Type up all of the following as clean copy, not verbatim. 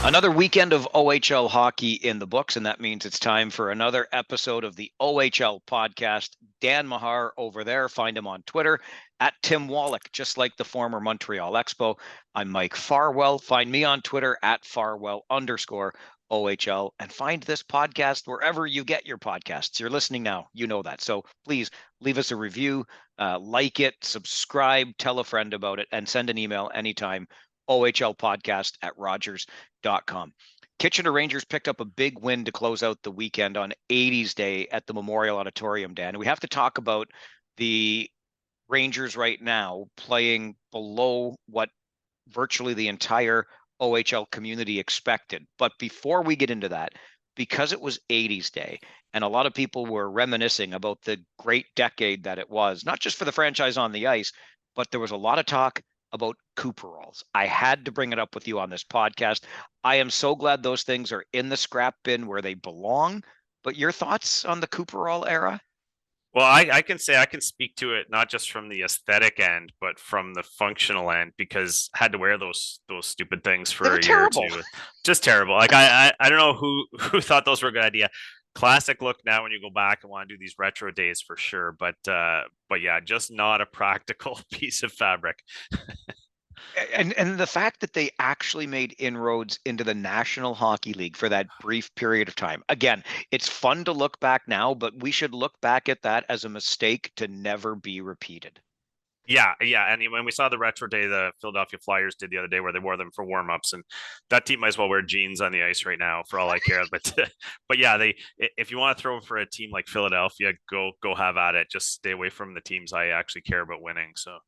Another weekend of OHL hockey in the books, and that means it's time for another episode of the OHL podcast. Dan Mahar over there. Find him on Twitter at Tim Wallach, just like the former Montreal Expo. I'm Mike Farwell. Find me on Twitter at Farwell_OHL, and find this podcast wherever you get your podcasts. You're listening now. You know that. So please leave us a review, like it, subscribe, tell a friend about it, and send an email anytime. OHLpodcast@Rogers.com. Kitchener Rangers picked up a big win to close out the weekend on 80s Day at the Memorial Auditorium, Dan. And we have to talk about the Rangers right now playing below what virtually the entire OHL community expected. But before we get into that, because it was 80s Day, and a lot of people were reminiscing about the great decade that it was, not just for the franchise on the ice, but there was a lot of talk about Cooperalls. I had to bring it up with you on this podcast. I am so glad those things are in the scrap bin where they belong. But your thoughts on the Cooperall era? Well, I can say I can speak to it not just from the aesthetic end, but from the functional end because I had to wear those stupid things They for were a year or terrible. two. Just terrible. Like I don't know who thought those were a good idea. Classic look now when you go back and want to do these retro days for sure, but yeah, just not a practical piece of fabric. And the fact that they actually made inroads into the National Hockey League for that brief period of time. Again, it's fun to look back now, but we should look back at that as a mistake to never be repeated. Yeah, and when we saw the retro day the Philadelphia Flyers did the other day, where they wore them for warm-ups, and that team might as well wear jeans on the ice right now for all I care. But yeah, they if you want to throw for a team like Philadelphia, go have at it. Just stay away from the teams I actually care about winning. So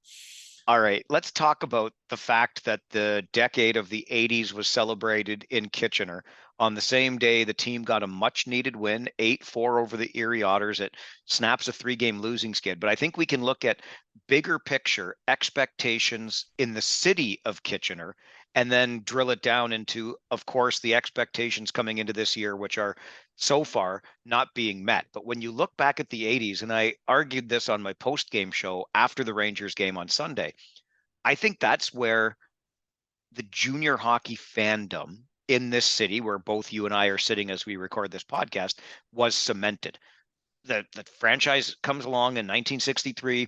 All right, let's talk about the fact that the decade of the 80s was celebrated in Kitchener. On the same day, the team got a much needed win, 8-4 over the Erie Otters. It snaps a 3-game losing skid. But I think we can look at bigger picture expectations in the city of Kitchener and then drill it down into, of course, the expectations coming into this year, which are so far not being met. But when you look back at the 80s, and I argued this on my post game show after the Rangers game on Sunday, I think that's where the junior hockey fandom in this city, where both you and I are sitting as we record this podcast, was cemented. The franchise comes along in 1963,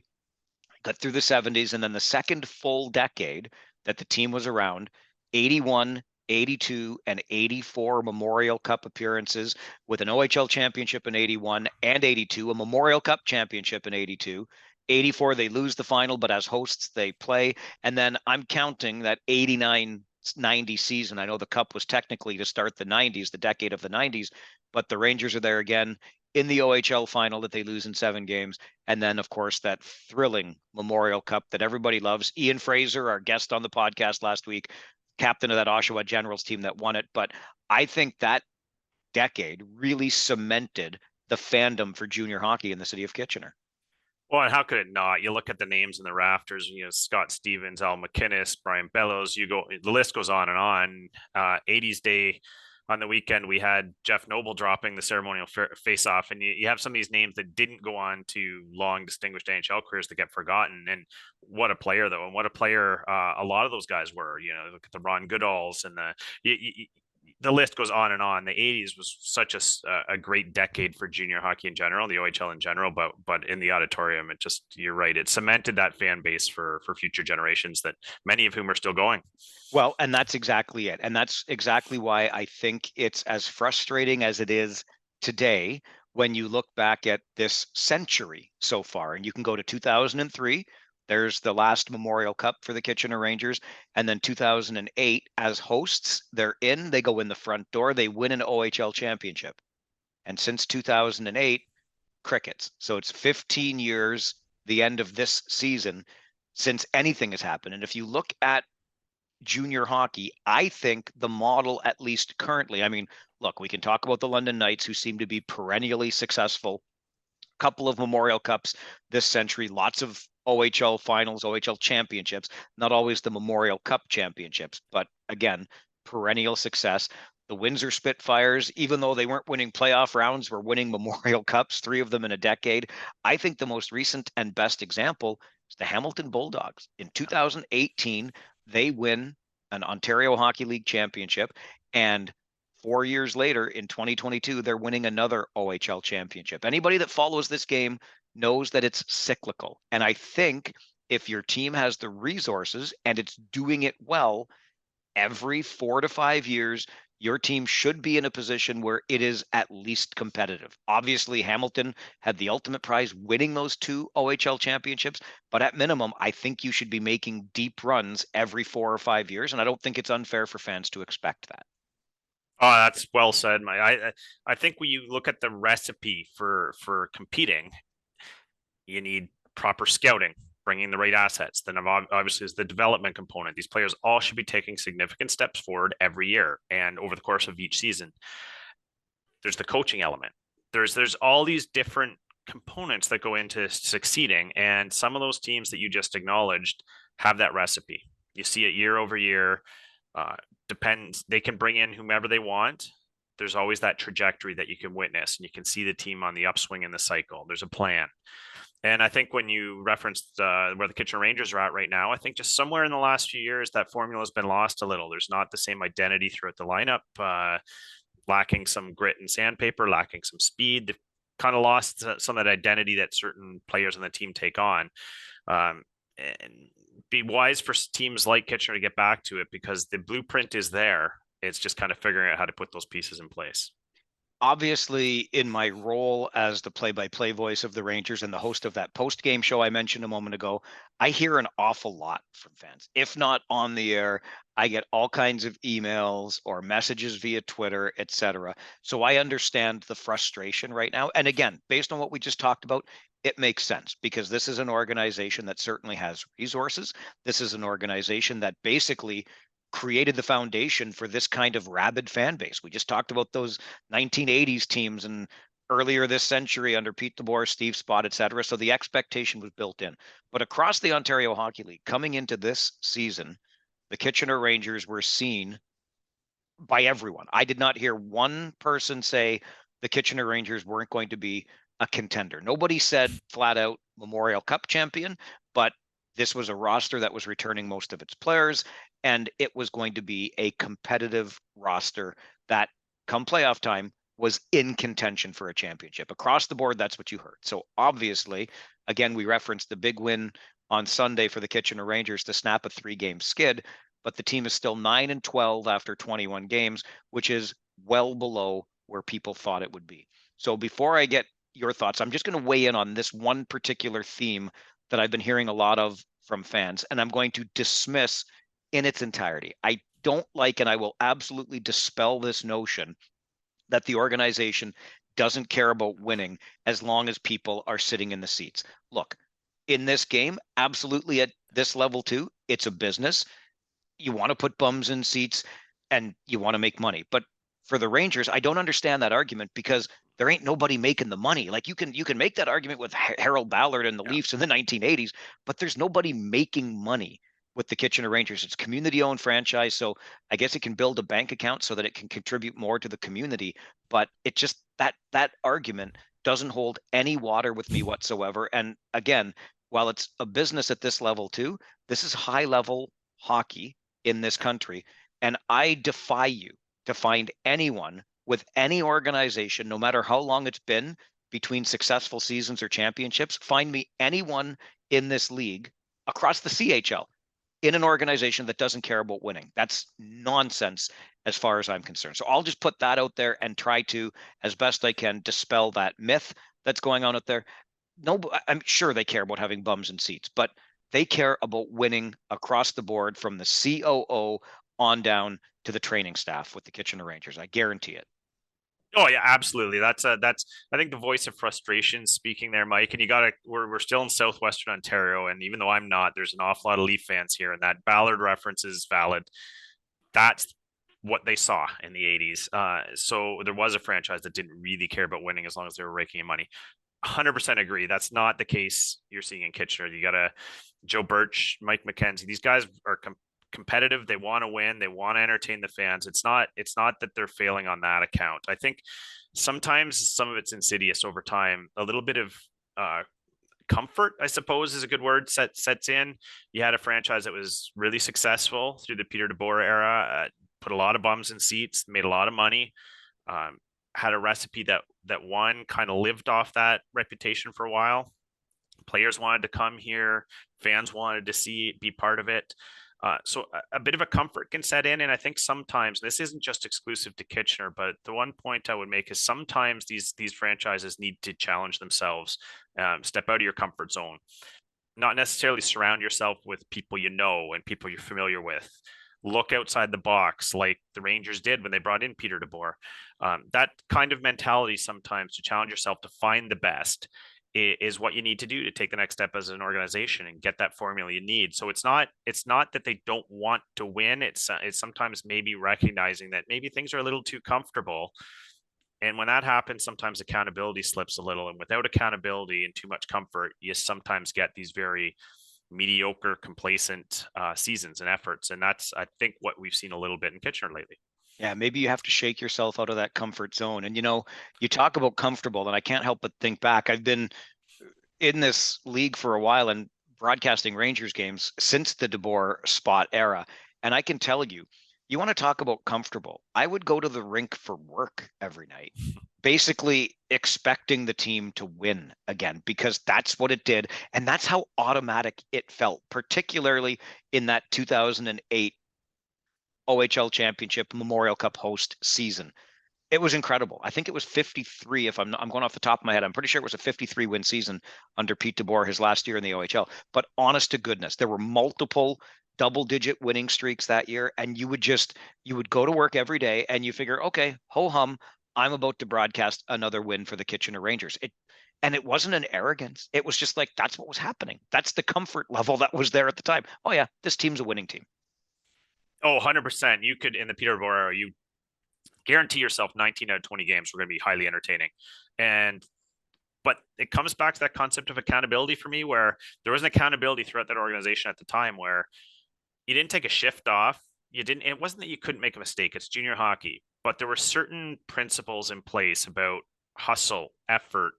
got through the 70s, and then the second full decade that the team was around, 81, 82, and 84 Memorial Cup appearances with an OHL championship in 81 and 82, a Memorial Cup championship in 82. 84, they lose the final, but as hosts, they play. And then I'm counting that 89-90 season. I know the Cup was technically to start the 90s, the decade of the 90s, but the Rangers are there again in the OHL final that they lose in 7 games. And then, of course, that thrilling Memorial Cup that everybody loves. Ian Fraser, our guest on the podcast last week, captain of that Oshawa Generals team that won it. But I think that decade really cemented the fandom for junior hockey in the city of Kitchener. well, and how could it not? You look at the names in the rafters. Scott Stevens, Al McInnes, Brian Bellows. You go, the list goes on and on. 80s Day on the weekend, we had Jeff Noble dropping the ceremonial face-off, and you have some of these names that didn't go on to long, distinguished NHL careers that get forgotten. And what a player, though, and what a player a lot of those guys were. Look at the Ron Goodalls and the list goes on and on. The 80s was such a great decade for junior hockey in general, the OHL in general, but in the auditorium, it just, you're right, it cemented that fan base for future generations that many of whom are still going. Well, and that's exactly it. And that's exactly why I think it's as frustrating as it is today when you look back at this century so far. And you can go to 2003, there's the last Memorial Cup for the Kitchener Rangers. And then 2008, as hosts, they go in the front door, they win an OHL championship. And since 2008, crickets. So it's 15 years, the end of this season, since anything has happened. And if you look at junior hockey, I think the model, at least currently, I mean, look, we can talk about the London Knights, who seem to be perennially successful. Couple of Memorial Cups this century, lots of OHL finals, OHL championships, not always the Memorial Cup championships, but again, perennial success. The Windsor Spitfires, even though they weren't winning playoff rounds, were winning Memorial Cups, 3 of them in a decade. I think the most recent and best example is the Hamilton Bulldogs. In 2018, they win an Ontario Hockey League championship. And 4 years later, in 2022, they're winning another OHL championship. Anybody that follows this game knows that it's cyclical. And I think if your team has the resources and it's doing it well, every 4 to 5 years, your team should be in a position where it is at least competitive. Obviously, Hamilton had the ultimate prize winning those two OHL championships, but at minimum, I think you should be making deep runs every 4 or 5 years. And I don't think it's unfair for fans to expect that. Oh, that's well said, Mike. I think when you look at the recipe for competing, you need proper scouting, bringing the right assets. Then obviously is the development component. These players all should be taking significant steps forward every year and over the course of each season. There's the coaching element. There's all these different components that go into succeeding, and some of those teams that you just acknowledged have that recipe. You see it year over year. Depends. They can bring in whomever they want. There's always that trajectory that you can witness, and you can see the team on the upswing in the cycle. There's a plan. And I think when you referenced where the Kitchener Rangers are at right now, I think just somewhere in the last few years that formula has been lost a little. There's not the same identity throughout the lineup, lacking some grit and sandpaper, lacking some speed. They've kind of lost some of that identity that certain players on the team take on. And be wise for teams like Kitchener to get back to it because the blueprint is there. It's just kind of figuring out how to put those pieces in place. Obviously, in my role as the play-by-play voice of the Rangers and the host of that post-game show I mentioned a moment ago, I hear an awful lot from fans. If not on the air, I get all kinds of emails or messages via Twitter, etc. So I understand the frustration right now. And again, based on what we just talked about, it makes sense because this is an organization that certainly has resources. This is an organization that basically created the foundation for this kind of rabid fan base. We just talked about those 1980s teams and earlier this century under Pete DeBoer, Steve Spott, et cetera. So the expectation was built in. But across the Ontario Hockey League, coming into this season, the Kitchener Rangers were seen by everyone. I did not hear one person say the Kitchener Rangers weren't going to be a contender. Nobody said flat out Memorial Cup champion, but this was a roster that was returning most of its players, and it was going to be a competitive roster that, come playoff time, was in contention for a championship. Across the board, that's what you heard. So obviously, again, we referenced the big win on Sunday for the Kitchener Rangers to snap a 3-game skid, but the team is still 9-12 after 21 games, which is well below where people thought it would be. So before I get your thoughts, I'm just going to weigh in on this one particular theme that I've been hearing a lot of from fans, and I'm going to dismiss in its entirety. I don't like, and I will absolutely dispel this notion that the organization doesn't care about winning as long as people are sitting in the seats. Look, in this game, absolutely at this level too, it's a business. You want to put bums in seats and you want to make money. But for the Rangers, I don't understand that argument because there ain't nobody making the money. Like you can make that argument with Harold Ballard and the Yeah. Leafs in the 1980s, but there's nobody making money with the Kitchener Rangers. It's community-owned franchise, so I guess it can build a bank account so that it can contribute more to the community. But it just that argument doesn't hold any water with me whatsoever. And again, while it's a business at this level too, this is high-level hockey in this country. And I defy you to find anyone with any organization, no matter how long it's been between successful seasons or championships, find me anyone in this league across the CHL in an organization that doesn't care about winning. That's nonsense as far as I'm concerned. So I'll just put that out there and try to, as best I can, dispel that myth that's going on out there. No, I'm sure they care about having bums in seats, but they care about winning across the board from the COO on down to the training staff with the Kitchener Rangers. I guarantee it. Oh yeah, absolutely. That's I think the voice of frustration speaking there, Mike. And you got to we're still in southwestern Ontario, and even though I'm not, there's an awful lot of Leaf fans here, and that Ballard reference is valid. That's what they saw in the 80s. So there was a franchise that didn't really care about winning as long as they were raking in money. 100% agree. That's not the case you're seeing in Kitchener. You got a Joe Birch, Mike McKenzie. These guys are competitive. They want to win. They want to entertain the fans. It's not that they're failing on that account. I think sometimes some of it's insidious over time. A little bit of comfort, I suppose is a good word, sets in. You had a franchise that was really successful through the Peter DeBoer era, put a lot of bums in seats, made a lot of money, um, had a recipe that won, kind of lived off that reputation for a while. Players wanted to come here, fans wanted to be part of it. So a bit of a comfort can set in, and I think sometimes this isn't just exclusive to Kitchener, but the one point I would make is sometimes these franchises need to challenge themselves, step out of your comfort zone, not necessarily surround yourself with people you know and people you're familiar with. Look outside the box, like the Rangers did when they brought in Peter DeBoer. That kind of mentality sometimes to challenge yourself to find the best is what you need to do to take the next step as an organization and get that formula you need. So it's not that they don't want to win. It's sometimes maybe recognizing that maybe things are a little too comfortable. And when that happens, sometimes accountability slips a little. And without accountability and too much comfort, you sometimes get these very mediocre, complacent seasons and efforts. And that's, I think, what we've seen a little bit in Kitchener lately. Yeah, maybe you have to shake yourself out of that comfort zone. And, you talk about comfortable, and I can't help but think back. I've been in this league for a while and broadcasting Rangers games since the DeBoer spot era. And I can tell you, you want to talk about comfortable. I would go to the rink for work every night, basically expecting the team to win again, because that's what it did. And that's how automatic it felt, particularly in that 2008 OHL Championship Memorial Cup host season. It was incredible. I think it was 53. If I'm going off the top of my head, I'm pretty sure it was a 53 win season under Pete DeBoer his last year in the OHL. But honest to goodness, there were multiple double-digit winning streaks that year, and you would go to work every day and you figure, okay, ho hum, I'm about to broadcast another win for the Kitchener Rangers. And it wasn't an arrogance. It was just like that's what was happening. That's the comfort level that was there at the time. Oh yeah, this team's a winning team. Oh, 100%. You could, in the Peter DeBoer era, you guarantee yourself 19 out of 20 games were going to be highly entertaining. But it comes back to that concept of accountability for me, where there was an accountability throughout that organization at the time where you didn't take a shift off. It wasn't that you couldn't make a mistake. It's junior hockey, but there were certain principles in place about hustle, effort,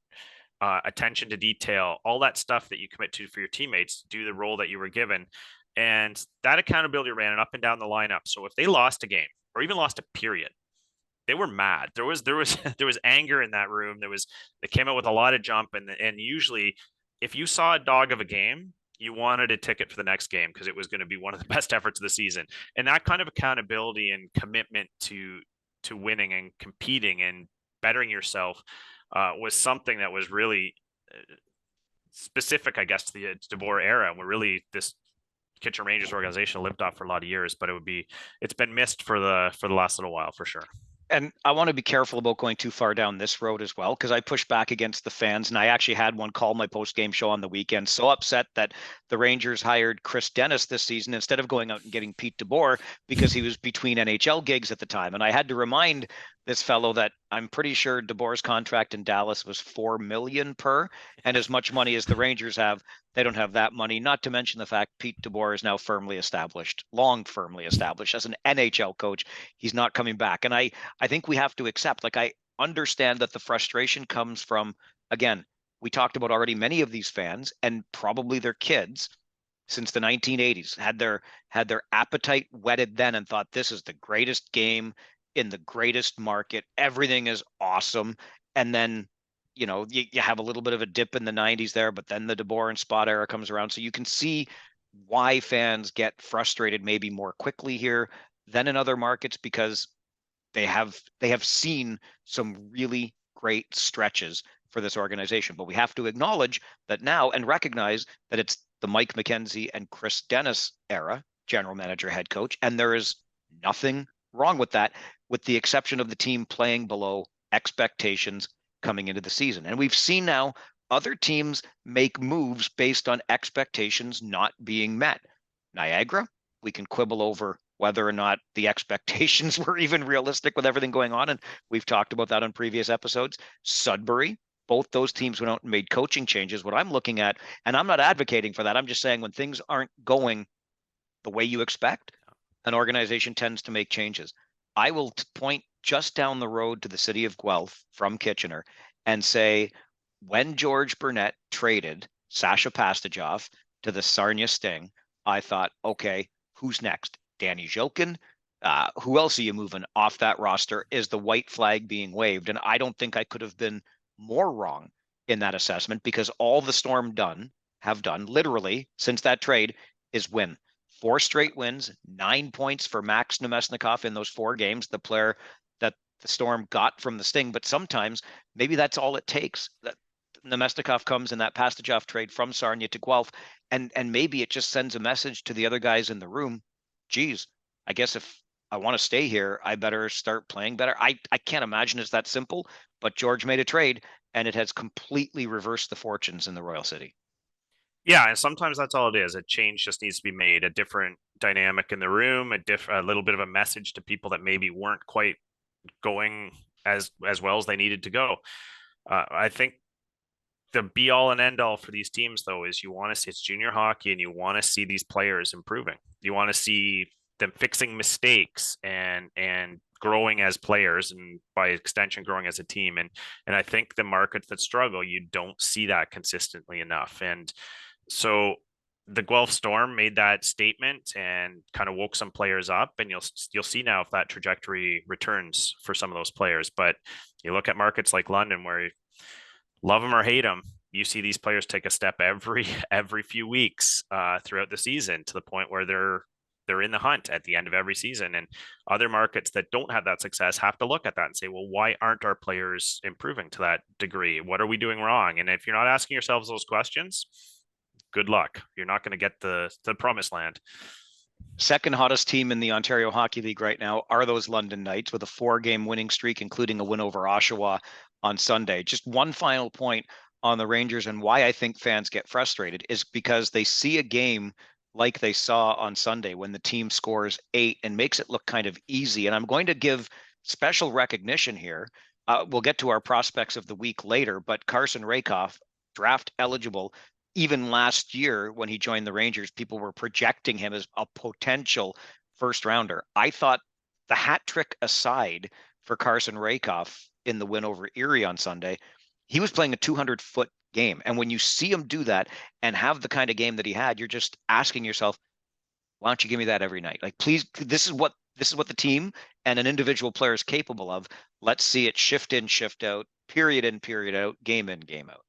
attention to detail, all that stuff that you commit to for your teammates to do the role that you were given. And that accountability ran up and down the lineup. So if they lost a game or even lost a period, they were mad. There was there was anger in that room. They came out with a lot of jump, and usually if you saw a dog of a game, you wanted a ticket for the next game because it was going to be one of the best efforts of the season. And that kind of accountability and commitment to winning and competing and bettering yourself was something that was really specific, I guess, to the DeBoer era. And we're really this Kitchener Rangers organization lived off for a lot of years, but it's been missed for the last little while for sure. And I want to be careful about going too far down this road as well, because I push back against the fans. And I actually had one call my post-game show on the weekend, so upset that the Rangers hired Chris Dennis this season instead of going out and getting Pete DeBoer because he was between NHL gigs at the time. And I had to remind this fellow that I'm pretty sure DeBoer's contract in Dallas was $4 million per, and as much money as the Rangers have, they don't have that money. Not to mention the fact Pete DeBoer is now firmly established as an NHL coach. He's not coming back. And I think we have to accept, like, I understand that the frustration comes from, again, we talked about already, many of these fans and probably their kids since the 1980s had their appetite whetted then and thought this is the greatest game in the greatest market. Everything is awesome. And then, you have a little bit of a dip in the 90s there, but then the DeBoer and Spot era comes around. So you can see why fans get frustrated maybe more quickly here than in other markets, because they have seen some really great stretches for this organization. But we have to acknowledge that now and recognize that it's the Mike McKenzie and Chris Dennis era, general manager, head coach, and there is nothing wrong with that, with the exception of the team playing below expectations coming into the season. And we've seen now other teams make moves based on expectations not being met. Niagara, we can quibble over whether or not the expectations were even realistic with everything going on, and we've talked about that on previous episodes. Sudbury, both those teams went out and made coaching changes. What I'm looking at, and I'm not advocating for that, I'm just saying when things aren't going the way you expect, an organization tends to make changes. I will point just down the road to the city of Guelph from Kitchener and say, when George Burnett traded Sasha Pastujov to the Sarnia Sting, I thought, okay, who's next? Danny Jokin? Who else are you moving off that roster? Is the white flag being waved? And I don't think I could have been more wrong in that assessment, because all the Storm have done literally since that trade is win. 4 straight wins, 9 points for Max Nemesnikov in those 4 games, the player that the Storm got from the Sting. But sometimes maybe that's all it takes. That Nemesnikov comes in that Pastujov trade from Sarnia to Guelph, and maybe it just sends a message to the other guys in the room. Geez, I guess if I want to stay here, I better start playing better. I can't imagine it's that simple, but George made a trade, and it has completely reversed the fortunes in the Royal City. Yeah, and sometimes that's all it is. A change just needs to be made, a different dynamic in the room, a little bit of a message to people that maybe weren't quite going as well as they needed to go. I think the be all and end all for these teams, though, is you want to see it's junior hockey, and you want to see these players improving. You want to see them fixing mistakes and growing as players, and by extension growing as a team. And I think the markets that struggle, you don't see that consistently enough. And so the Guelph Storm made that statement and kind of woke some players up, and you'll see now if that trajectory returns for some of those players. But you look at markets like London, where love them or hate them, you see these players take a step every few weeks throughout the season, to the point where they're in the hunt at the end of every season. And other markets that don't have that success have to look at that and say, well, why aren't our players improving to that degree? What are we doing wrong? And if you're not asking yourselves those questions, good luck. You're not going to get the promised land. Second hottest team in the Ontario Hockey League right now are those London Knights, with a 4-game winning streak, including a win over Oshawa on Sunday. Just one final point on the Rangers and why I think fans get frustrated is because they see a game like they saw on Sunday when the team scores 8 and makes it look kind of easy. And I'm going to give special recognition here. We'll get to our prospects of the week later, but Carson Rakoff, draft eligible, even last year when he joined the Rangers, people were projecting him as a potential first rounder. I thought, the hat trick aside for Carson Rakoff in the win over Erie on Sunday, he was playing a 200-foot game. And when you see him do that and have the kind of game that he had, you're just asking yourself, why don't you give me that every night? Like, please, this is what the team and an individual player is capable of. Let's see it shift in, shift out, period in, period out, game in, game out.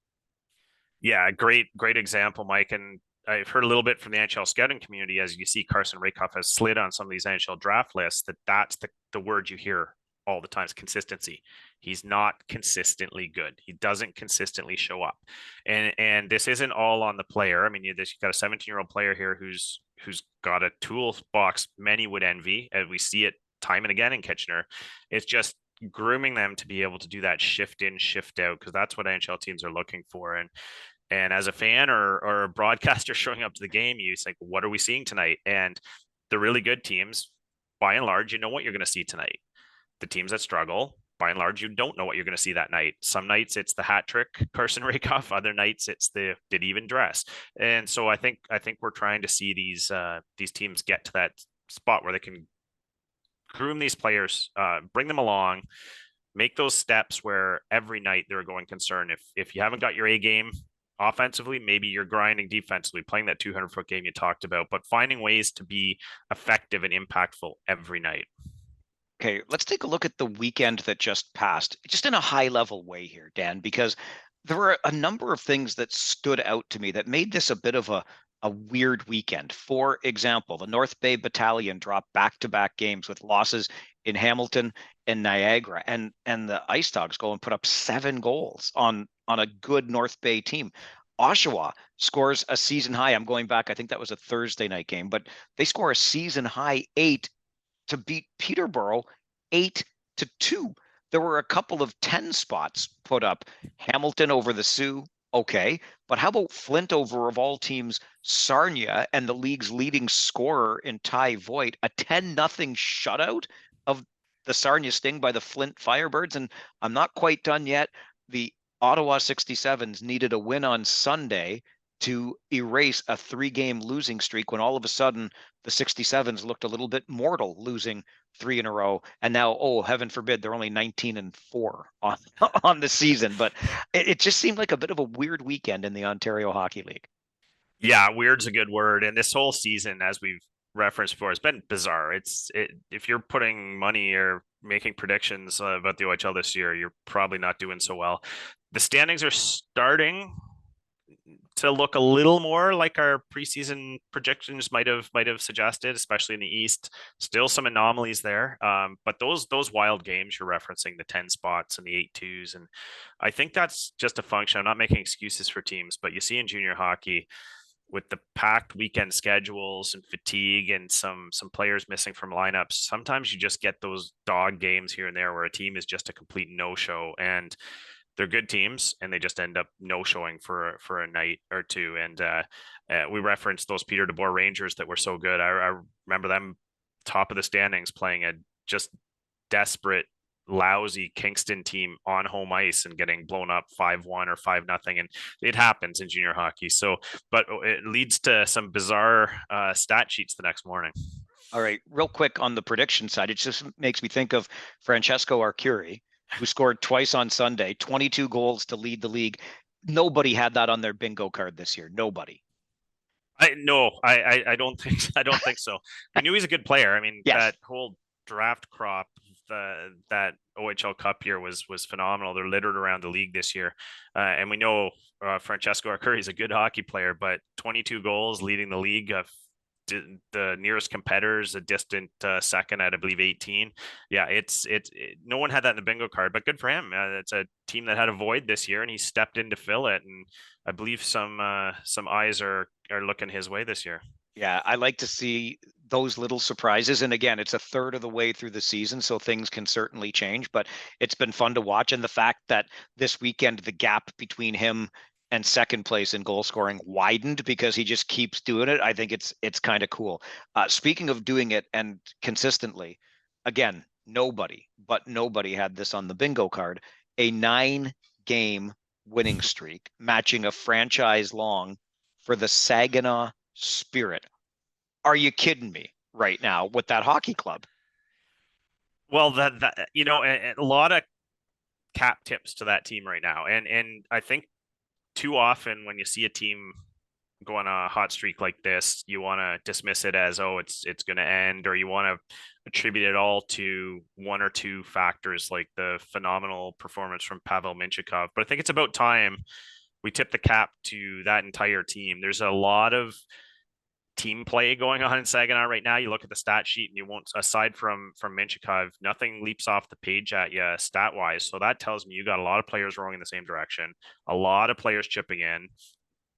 Yeah, great example, Mike. And I've heard a little bit from the NHL scouting community, as you see Carson Rakoff has slid on some of these NHL draft lists, that's the word you hear all the time, is consistency. He's not consistently good. He doesn't consistently show up. And this isn't all on the player. I mean, you've got a 17-year-old player here who's got a toolbox many would envy, and we see it time and again in Kitchener. It's just grooming them to be able to do that shift in, shift out, because that's what NHL teams are looking for. And as a fan or a broadcaster showing up to the game, you think, what are we seeing tonight? And the really good teams, by and large, you know what you're going to see tonight. The teams that struggle, by and large, you don't know what you're going to see that night. Some nights it's the hat trick Carson Rakoff. Other nights it's the did he even dress. And so I think we're trying to see these teams get to that spot where they can groom these players, bring them along, make those steps where every night they're a going concern. If you haven't got your A game offensively, maybe you're grinding defensively, playing that 200-foot game you talked about, but finding ways to be effective and impactful every night. Okay, let's take a look at the weekend that just passed, just in a high-level way here, Dan, because there were a number of things that stood out to me that made this a bit of a weird weekend. For example, the North Bay Battalion dropped back-to-back games with losses in Hamilton and Niagara, and the Ice Dogs go and put up 7 goals on a good North Bay team. Oshawa scores a season high. I'm going back, I think that was a Thursday night game, but they score a season high 8 to beat Peterborough 8-2. There were a couple of 10 spots put up. Hamilton over the Sioux, okay. But how about Flint over, of all teams, Sarnia, and the league's leading scorer in Ty Voigt, a 10-0 shutout of the Sarnia Sting by the Flint Firebirds? And I'm not quite done yet. The Ottawa 67s needed a win on Sunday to erase a 3-game losing streak when all of a sudden the 67s looked a little bit mortal, losing 3 in a row. And now, oh, heaven forbid, they're only 19-4 on on the season. But it just seemed like a bit of a weird weekend in the Ontario Hockey League. Yeah, weird's a good word. And this whole season, as we've referenced before, has been bizarre. If you're putting money or making predictions about the OHL this year, you're probably not doing so well. The standings are starting to look a little more like our preseason projections might have suggested, especially in the East. Still some anomalies there, but those wild games you're referencing, the 10 spots and the 8-2s, and I think that's just a function. I'm not making excuses for teams, but you see in junior hockey with the packed weekend schedules and fatigue and some players missing from lineups, sometimes you just get those dog games here and there where a team is just a complete no-show, and they're good teams and they just end up no-showing for a night or two. And we referenced those Peter DeBoer Rangers that were so good. I remember them top of the standings playing a just desperate, lousy Kingston team on home ice and getting blown up 5-1 or 5-0. And it happens in junior hockey. So, but it leads to some bizarre stat sheets the next morning. All right, real quick on the prediction side, it just makes me think of Francesco Arcuri, who scored twice on Sunday, 22 goals to lead the league. Nobody had that on their bingo card this year. Nobody. I don't think so. We knew he's a good player. I mean, Yes. that whole draft crop, that OHL Cup year was phenomenal. They're littered around the league this year, and we know Francesco Arcuri is a good hockey player, but 22 goals leading the league. The nearest competitors a distant second at I believe 18. Yeah, no one had that in the bingo card, but good for him. It's a team that had a void this year and he stepped in to fill it, and I believe some eyes are looking his way this year. Yeah, I like to see those little surprises. And again, it's a third of the way through the season, so things can certainly change, but it's been fun to watch. And the fact that this weekend, the gap between him and second place in goal scoring widened because he just keeps doing it. I think it's kind of cool. Speaking of doing it and consistently, again, nobody had this on the bingo card. A 9-game winning streak, matching a franchise long for the Saginaw Spirit. Are you kidding me right now with that hockey club? Well, that a lot of cap tips to that team right now, and I think too often when you see a team go on a hot streak like this, you want to dismiss it as, oh, it's going to end, or you want to attribute it all to one or two factors like the phenomenal performance from Pavel Minchikov. But I think it's about time we tip the cap to that entire team. There's a lot of team play going on in Saginaw right now. You look at the stat sheet and you won't, aside from Minchikov, nothing leaps off the page at you stat wise. So that tells me you got a lot of players rowing in the same direction, a lot of players chipping in,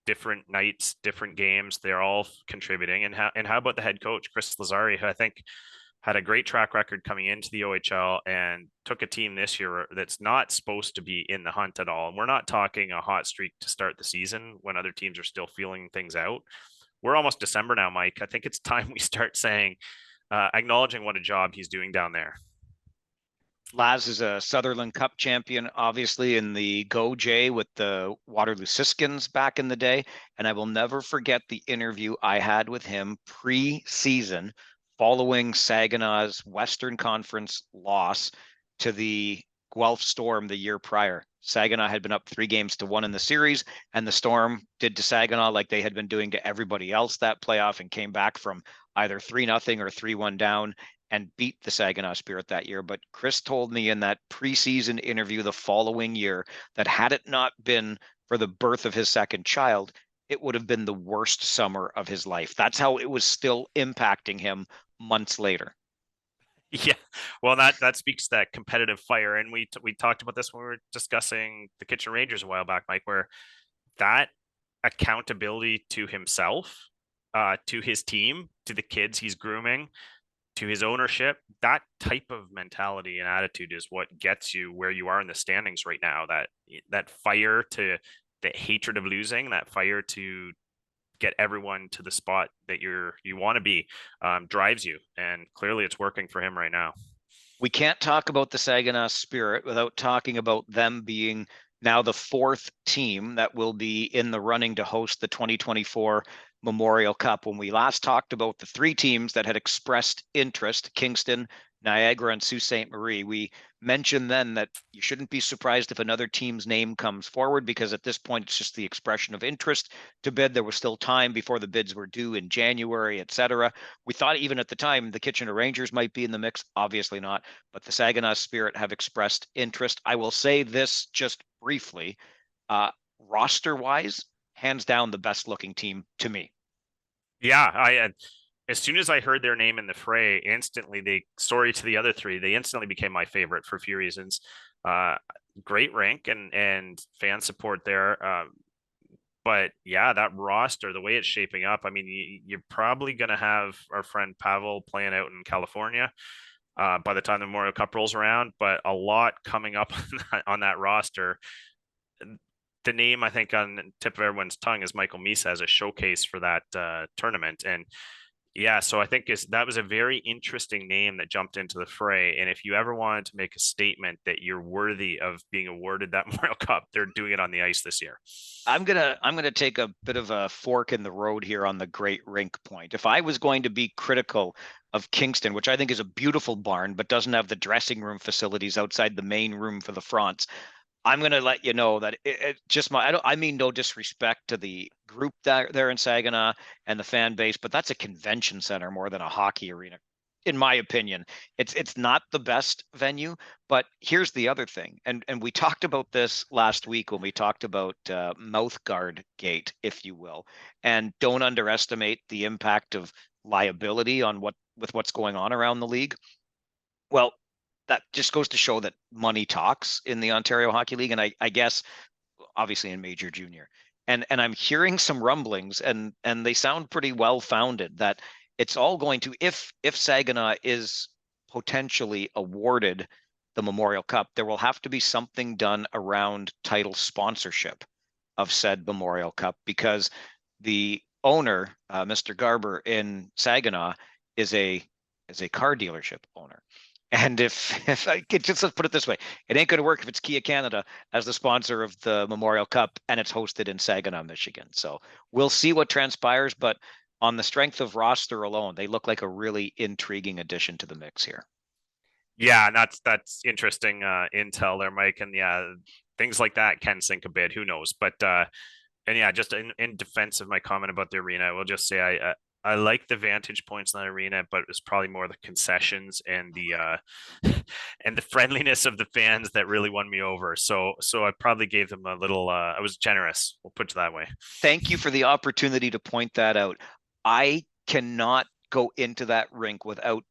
different nights, different games. They're all contributing. And how about the head coach, Chris Lazari, who I think had a great track record coming into the OHL and took a team this year that's not supposed to be in the hunt at all. And we're not talking a hot streak to start the season when other teams are still feeling things out. We're almost December now, Mike. I think it's time we start saying, acknowledging what a job he's doing down there. Laz is a Sutherland Cup champion, obviously, in the Go J with the Waterloo Siskins back in the day. And I will never forget the interview I had with him pre-season following Saginaw's Western Conference loss to the Guelph Storm the year prior. Saginaw had been up 3-1 in the series, and the Storm did to Saginaw like they had been doing to everybody else that playoff and came back from either 3-0 or 3-1 down and beat the Saginaw Spirit that year. But Chris told me in that preseason interview the following year that had it not been for the birth of his second child, it would have been the worst summer of his life. That's how it was still impacting him months later. Yeah, well, that speaks to that competitive fire, and we talked about this when we were discussing the Kitchen Rangers a while back, Mike, where that accountability to himself, to his team, to the kids he's grooming, to his ownership, that type of mentality and attitude is what gets you where you are in the standings right now. That fire to the hatred of losing, that fire to get everyone to the spot that you want to be, drives you, and clearly it's working for him right now. We can't talk about the Saginaw Spirit without talking about them being now the fourth team that will be in the running to host the 2024 Memorial Cup. When we last talked about the three teams that had expressed interest, Kingston, Niagara, and Sault Ste. Marie, we mentioned then that you shouldn't be surprised if another team's name comes forward, because at this point it's just the expression of interest to bid. There was still time before the bids were due in January, etc. We thought even at the time the Kitchener Rangers might be in the mix. Obviously not, but the Saginaw Spirit have expressed interest. I will say this just briefly, roster wise, hands down the best looking team to me. Yeah, as soon as I heard their name in the fray, instantly sorry to the other three, they instantly became my favorite for a few reasons. Uh, Great rank and fan support there. But yeah, that roster, the way it's shaping up, I mean, you're probably going to have our friend Pavel playing out in California by the time the Memorial Cup rolls around, but a lot coming up on that roster. The name I think on the tip of everyone's tongue is Michael Misa as a showcase for that tournament. And yeah, so I think that was a very interesting name that jumped into the fray. And if you ever wanted to make a statement that you're worthy of being awarded that Memorial Cup, they're doing it on the ice this year. I'm gonna take a bit of a fork in the road here on the great rink point. If I was going to be critical of Kingston, which I think is a beautiful barn, but doesn't have the dressing room facilities outside the main room for the fronts, I'm going to let you know that it just I mean no disrespect to the group there in Saginaw and the fan base, but that's a convention center more than a hockey arena, in my opinion. It's not the best venue, but here's the other thing, and we talked about this last week when we talked about mouth guard gate, if you will, and don't underestimate the impact of liability on what's going on around the league. Well, that just goes to show that money talks in the Ontario Hockey League, and I guess obviously in Major Junior. And I'm hearing some rumblings, and they sound pretty well founded, that it's all going to, if Saginaw is potentially awarded the Memorial Cup, there will have to be something done around title sponsorship of said Memorial Cup, because the owner, Mr. Garber in Saginaw, is a car dealership owner. And if I could just, let's put it this way, it ain't going to work if it's Kia Canada as the sponsor of the Memorial Cup and it's hosted in Saginaw, Michigan. So we'll see what transpires, but on the strength of roster alone, they look like a really intriguing addition to the mix here. Yeah, and that's interesting intel there, Mike. And yeah, things like that can sink a bid. Who knows? But and yeah, just in defense of my comment about the arena, I will just say I like the vantage points in that arena, but it's probably more the concessions and the and the friendliness of the fans that really won me over. So I probably gave them a little. I was generous. We'll put it that way. Thank you for the opportunity to point that out. I cannot go into that rink without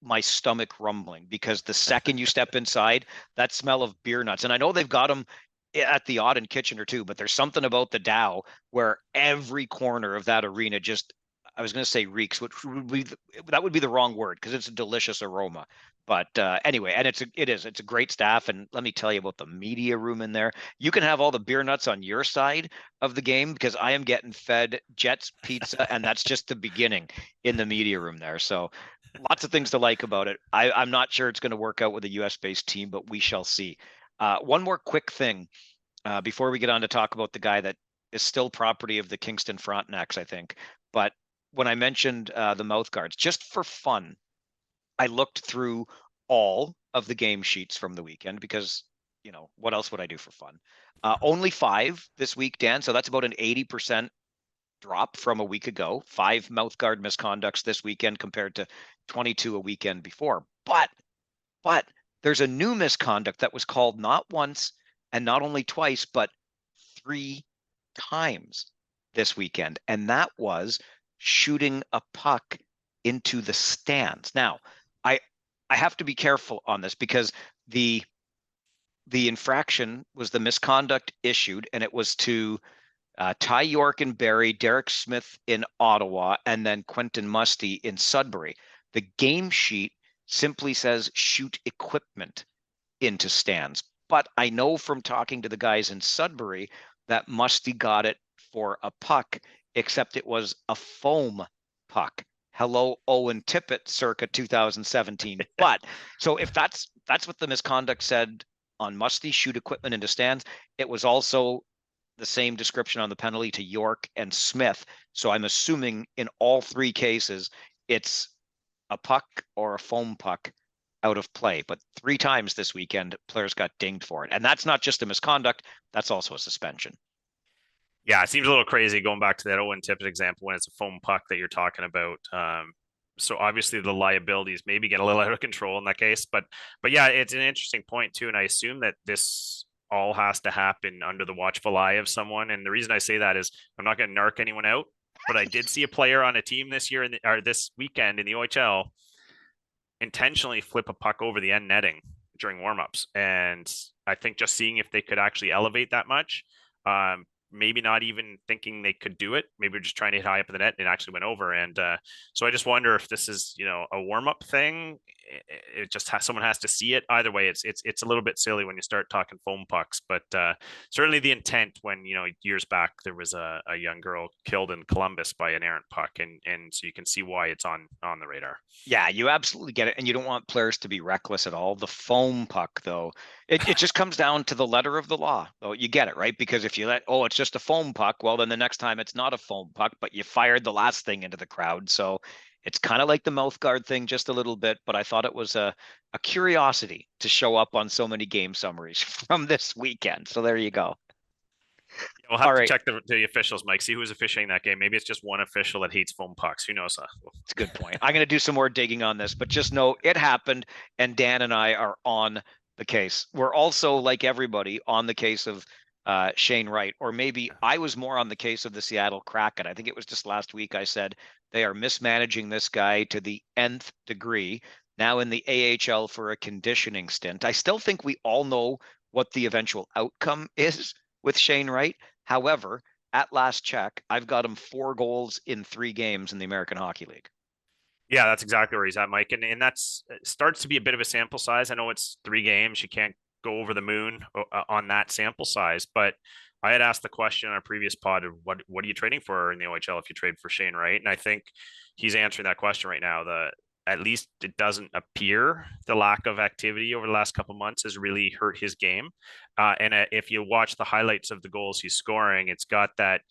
my stomach rumbling, because the second you step inside, that smell of beer nuts, and I know they've got them at the Odd and Kitchener too, but there's something about the Dow where every corner of that arena just, I was going to say reeks, which would be, that would be the wrong word, because it's a delicious aroma. But anyway, and it's a great staff, and let me tell you about the media room in there. You can have all the beer nuts on your side of the game, because I am getting fed Jets pizza, and that's just the beginning in the media room there. So lots of things to like about it. I'm not sure it's going to work out with a US based team, but we shall see. One more quick thing before we get on to talk about the guy that is still property of the Kingston Frontenacs, I think. But when I mentioned the mouth guards, just for fun, I looked through all of the game sheets from the weekend, because, what else would I do for fun? Only 5 this week, Dan. So that's about an 80% drop from a week ago. 5 mouth guard misconducts this weekend compared to 22 a weekend before. But there's a new misconduct that was called not once and not only twice, but 3 times this weekend. And that was shooting a puck into the stands. Now, I I have to be careful on this, because the infraction was the misconduct issued, and it was to Ty York in Barrie, Derek Smith in Ottawa, and then Quentin Musty in Sudbury. The game sheet simply says shoot equipment into stands. But I know from talking to the guys in Sudbury that Musty got it for a puck, except it was a foam puck. Hello, Owen Tippett, circa 2017. But so if that's what the misconduct said on Musty, shoot equipment into stands. It was also the same description on the penalty to York and Smith. So I'm assuming in all three cases, it's a puck or a foam puck out of play. But 3 times this weekend, players got dinged for it. And that's not just a misconduct, that's also a suspension. Yeah, it seems a little crazy going back to that Owen Tippett example when it's a foam puck that you're talking about. So obviously the liabilities maybe get a little out of control in that case, but yeah, it's an interesting point too, and I assume that this all has to happen under the watchful eye of someone. And the reason I say that is I'm not going to narc anyone out, but I did see a player on a team this year or this weekend in the OHL intentionally flip a puck over the end netting during warmups, and I think just seeing if they could actually elevate that much. Maybe not even thinking they could do it. Maybe we're just trying to hit high up in the net and it actually went over. And so I just wonder if this is, a warm up thing. It just has, someone has to see it. Either way, it's a little bit silly when you start talking foam pucks, but certainly the intent when, years back, there was a young girl killed in Columbus by an errant puck. And so you can see why it's on the radar. Yeah, you absolutely get it. And you don't want players to be reckless at all. The foam puck, though, it just comes down to the letter of the law. Oh, you get it, right? Because if you it's just a foam puck, well, then the next time it's not a foam puck, but you fired the last thing into the crowd. So it's kind of like the mouth guard thing, just a little bit. But I thought it was a curiosity to show up on so many game summaries from this weekend. So there you go. We'll All have to right. check the officials, Mike. See who was officiating that game. Maybe it's just one official that hates foam pucks. Who knows? It's a good point. I'm going to do some more digging on this, but just know it happened, and Dan and I are on the case. We're also, like everybody, on the case of Shane Wright, or maybe I was more on the case of the Seattle Kraken. I think it was just last week I said they are mismanaging this guy to the nth degree. Now in the AHL for a conditioning stint. I still think we all know what the eventual outcome is with Shane Wright. However, at last check, I've got him 4 goals in 3 games in the American Hockey League. Yeah, that's exactly where he's at, Mike. And that's starts to be a bit of a sample size. I know it's 3 games. You can't go over the moon on that sample size, but I had asked the question on our previous pod of what are you trading for in the OHL if you trade for Shane Wright? And I think he's answering that question right now. At least it doesn't appear the lack of activity over the last couple of months has really hurt his game. And if you watch the highlights of the goals he's scoring, it's got that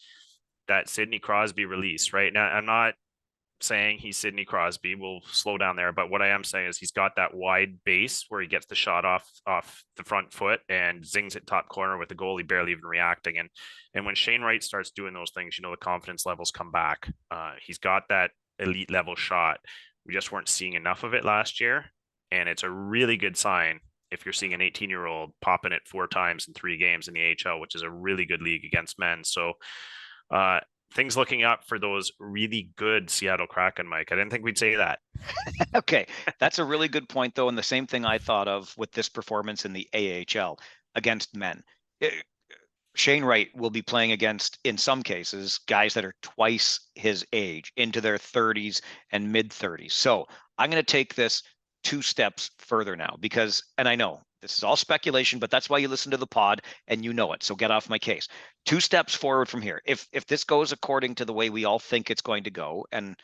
Sidney Crosby release, right? Now, I'm not saying he's Sidney Crosby. We'll slow down there, but what I am saying is he's got that wide base where he gets the shot off the front foot and zings it top corner with the goalie barely even reacting. And when Shane Wright starts doing those things, the confidence levels come back. He's got that elite level shot. We just weren't seeing enough of it last year, and it's a really good sign if you're seeing an 18-year-old popping it 4 times in 3 games in the AHL, which is a really good league against men. So things looking up for those really good Seattle Kraken, Mike. I didn't think we'd say that. Okay, that's a really good point, though, and the same thing I thought of with this performance in the AHL against men. Shane Wright will be playing against, in some cases, guys that are twice his age, into their 30s and mid 30s. So I'm going to take this 2 steps further now because, and I know this is all speculation, but that's why you listen to the pod and you know it. So get off my case. 2 steps forward from here. If this goes according to the way we all think it's going to go, and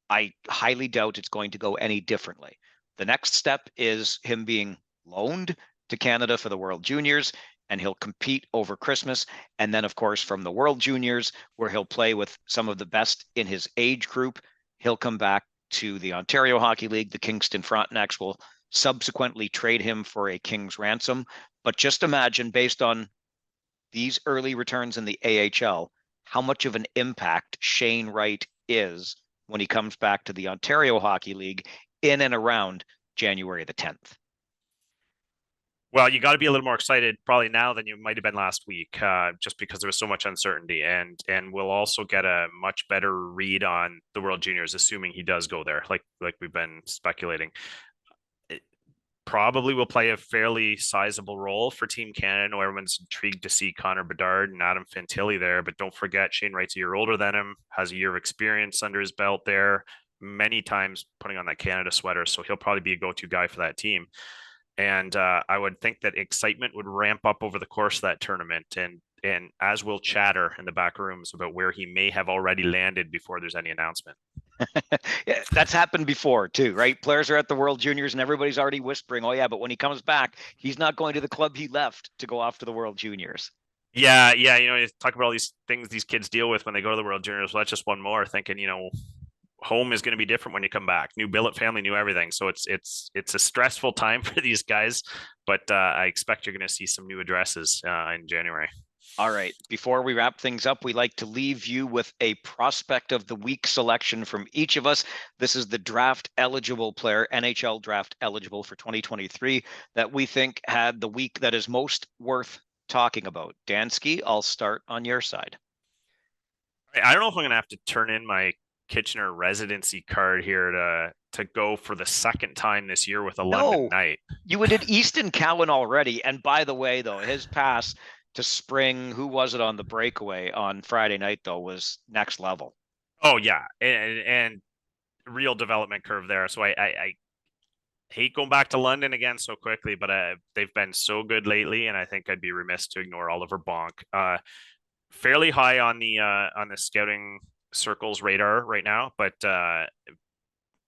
I highly doubt it's going to go any differently, the next step is him being loaned to Canada for the World Juniors, and he'll compete over Christmas. And then, of course, from the World Juniors, where he'll play with some of the best in his age group, he'll come back to the Ontario Hockey League. The Kingston Frontenacs will subsequently trade him for a king's ransom. But just imagine, based on these early returns in the AHL, how much of an impact Shane Wright is when he comes back to the Ontario Hockey League in and around January the 10th. Well, you got to be a little more excited probably now than you might have been last week, just because there was so much uncertainty, and we'll also get a much better read on the World Juniors, assuming he does go there, like we've been speculating. It probably will play a fairly sizable role for Team Canada. I know everyone's intrigued to see Connor Bedard and Adam Fantilli there, but don't forget Shane Wright's a year older than him, has a year of experience under his belt there, many times putting on that Canada sweater, so he'll probably be a go-to guy for that team. And I would think that excitement would ramp up over the course of that tournament, and as we'll chatter in the back rooms about where he may have already landed before there's any announcement. Yeah, that's happened before too, right? Players are at the World Juniors and everybody's already whispering, "Oh yeah, but when he comes back, he's not going to the club he left to go off to the World Juniors." Yeah, yeah. You talk about all these things these kids deal with when they go to the World Juniors. Well, that's just one more. Thinking, home is going to be different when you come back. New billet family, new everything. So it's a stressful time for these guys. But I expect you're going to see some new addresses in January. All right. Before we wrap things up, we like to leave you with a prospect of the week selection from each of us. This is the draft eligible player, NHL draft eligible for 2023, that we think had the week that is most worth talking about. Dansky, I'll start on your side. I don't know if I'm going to have to turn in my Kitchener residency card here to go for the second time this year with a London No, night. you did Easton Cowan already. And by the way, though, his pass to Spring, who was it on the breakaway on Friday night, though, was next level. Oh yeah, and real development curve there. So I hate going back to London again so quickly, but they've been so good lately, and I think I'd be remiss to ignore Oliver Bonk. Fairly high on the scouting circles radar right now, but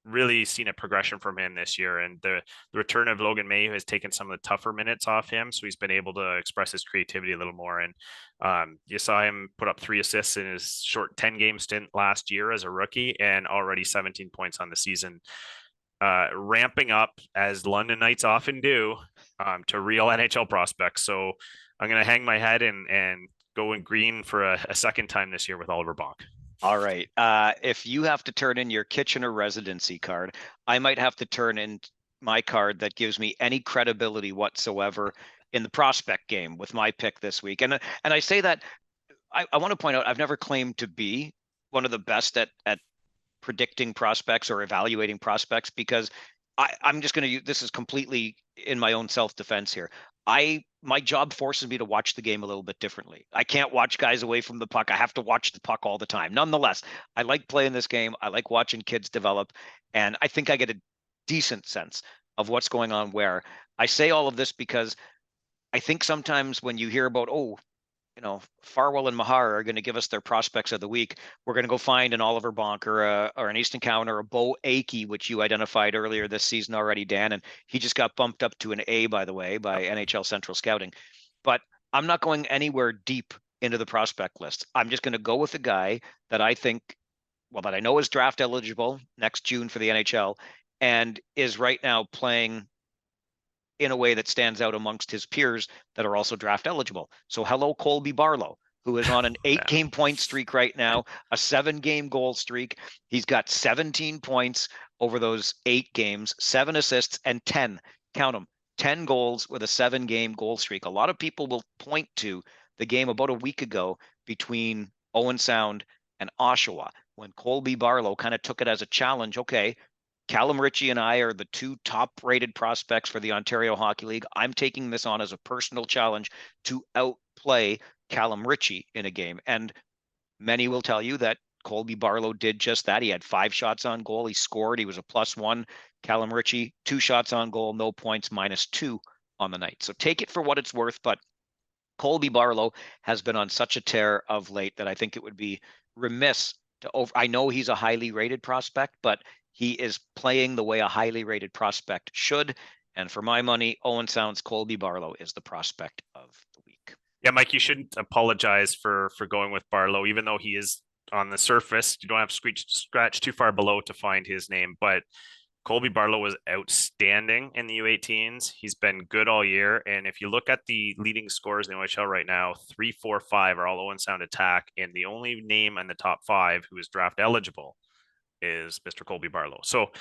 really seen a progression from him this year. And the return of Logan May has taken some of the tougher minutes off him, so he's been able to express his creativity a little more. And you saw him put up 3 assists in his short 10-game stint last year as a rookie, and already 17 points on the season. Ramping up as London Knights often do to real NHL prospects. So I'm going to hang my head and go in green for a second time this year with Oliver Bonk. All right. If you have to turn in your Kitchener residency card, I might have to turn in my card that gives me any credibility whatsoever in the prospect game with my pick this week. And I say that I want to point out I've never claimed to be one of the best at predicting prospects or evaluating prospects because I'm just going to use this is completely in my own self-defense here. My job forces me to watch the game a little bit differently. I can't watch guys away from the puck. I have to watch the puck all the time. Nonetheless, I like playing this game. I like watching kids develop, and I think I get a decent sense of what's going on where. I say all of this because I think sometimes when you hear about, oh, Farwell and Mahar are going to give us their prospects of the week. We're going to go find an Oliver Bonk or an Easton Cowan or a Bo Akey, which you identified earlier this season already, Dan. And he just got bumped up to an A, by the way, by NHL Central Scouting. But I'm not going anywhere deep into the prospect list. I'm just going to go with a guy that I think, well, that I know is draft eligible next June for the NHL and is right now playing in a way that stands out amongst his peers that are also draft eligible. So hello, Colby Barlow, who is on an 8-game point streak right now, a 7-game goal streak. He's got 17 points over those 8 games, 7 assists, and 10, count them, 10 goals with a 7-game goal streak. A lot of people will point to the game about a week ago between Owen Sound and Oshawa when Colby Barlow kind of took it as a challenge. Okay, Callum Ritchie and I are the 2 top-rated prospects for the Ontario Hockey League. I'm taking this on as a personal challenge to outplay Callum Ritchie in a game. And many will tell you that Colby Barlow did just that. He had 5 shots on goal. He scored. He was a +1. Callum Ritchie, 2 shots on goal, no points, -2 on the night. So take it for what it's worth. But Colby Barlow has been on such a tear of late that I think it would be remiss to over. I know he's a highly rated prospect, but he is playing the way a highly rated prospect should. And for my money, Owen Sound's Colby Barlow is the prospect of the week. Yeah, Mike, you shouldn't apologize for going with Barlow, even though he is on the surface. You don't have to scratch too far below to find his name, but Colby Barlow was outstanding in the U18s. He's been good all year. And if you look at the leading scorers in the OHL right now, 3, 4, 5 are all Owen Sound attack. And the only name in the top 5 who is draft eligible is Mr. Colby Barlow. So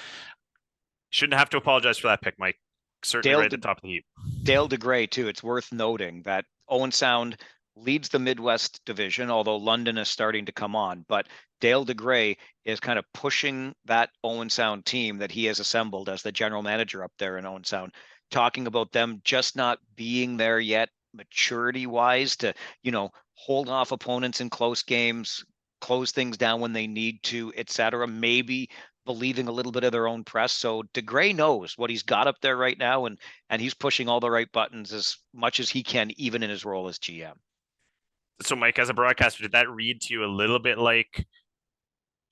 shouldn't have to apologize for that pick, Mike. Certainly Dale right at the top of the heap. Dale DeGray, too. It's worth noting that Owen Sound leads the Midwest division, although London is starting to come on. But Dale DeGray is kind of pushing that Owen Sound team that he has assembled as the general manager up there in Owen Sound, talking about them just not being there yet, maturity wise, to, hold off opponents in close games, close things down when they need to, etc. Maybe believing a little bit of their own press. So DeGray knows what he's got up there right now, and he's pushing all the right buttons as much as he can, even in his role as GM. So, Mike, as a broadcaster, did that read to you a little bit like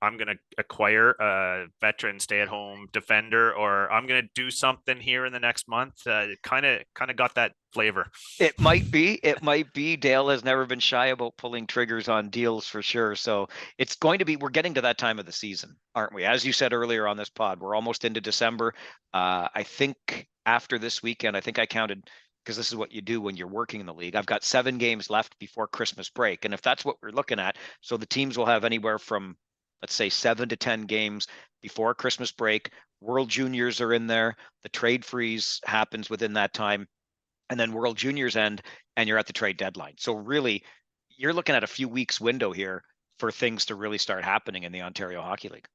I'm going to acquire a veteran stay-at-home defender, or I'm going to do something here in the next month. Kind of got that flavor. It might be. It might be. Dale has never been shy about pulling triggers on deals for sure. So it's going to be, we're getting to that time of the season, aren't we? As you said earlier on this pod, we're almost into December. I think after this weekend, I think I counted, because this is what you do when you're working in the league. I've got 7 games left before Christmas break. And if that's what we're looking at, so the teams will have anywhere from, let's say, 7 to 10 games before Christmas break. World Juniors are in there. The trade freeze happens within that time, and then World Juniors end, and you're at the trade deadline. So really, you're looking at a few weeks window here for things to really start happening in the Ontario Hockey League.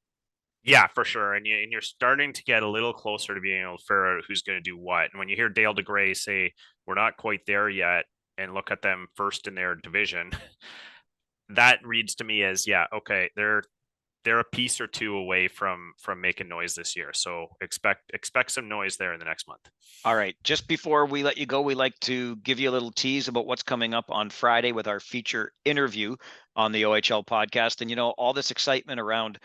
Yeah, for sure. And you're starting to get a little closer to being able to figure out who's going to do what. And when you hear Dale DeGray say, we're not quite there yet, and look at them first in their division, that reads to me as, yeah, okay, they're a piece or two away from making noise this year. So expect some noise there in the next month. All right. Just before we let you go, we like to give you a little tease about what's coming up on Friday with our feature interview on the OHL podcast. And, all this excitement around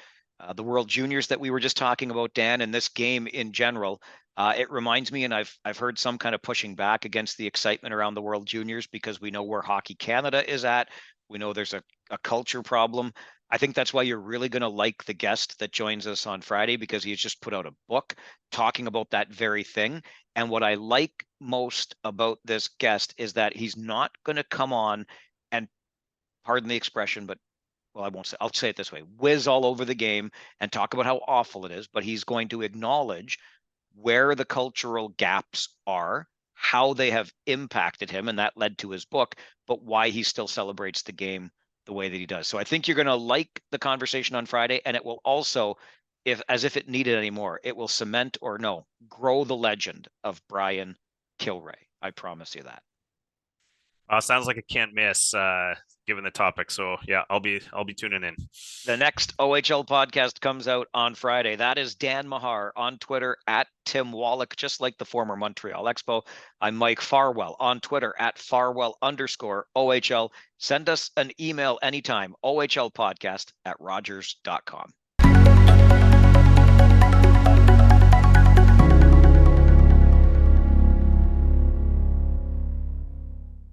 the World Juniors that we were just talking about, Dan, and this game in general, it reminds me, and I've heard some kind of pushing back against the excitement around the World Juniors, because we know where Hockey Canada is at. We know there's a culture problem. I think that's why you're really going to like the guest that joins us on Friday, because he's just put out a book talking about that very thing. And what I like most about this guest is that he's not going to come on and, pardon the expression, but, well, I won't say, I'll say it this way, whiz all over the game and talk about how awful it is, but he's going to acknowledge where the cultural gaps are, how they have impacted him, and that led to his book, but why he still celebrates the game the way that he does. So I think you're going to like the conversation on Friday, and it will also, as if it needed any more, it will cement, or no, grow the legend of Brian Kilrea. I promise you that. Sounds like a can't miss, given the topic. So yeah, I'll be tuning in. The next OHL podcast comes out on Friday. That is Dan Mahar on Twitter at Tim Wallach, just like the former Montreal Expo. I'm Mike Farwell on Twitter at Farwell_OHL. Send us an email anytime, ohlpodcast@rogers.com.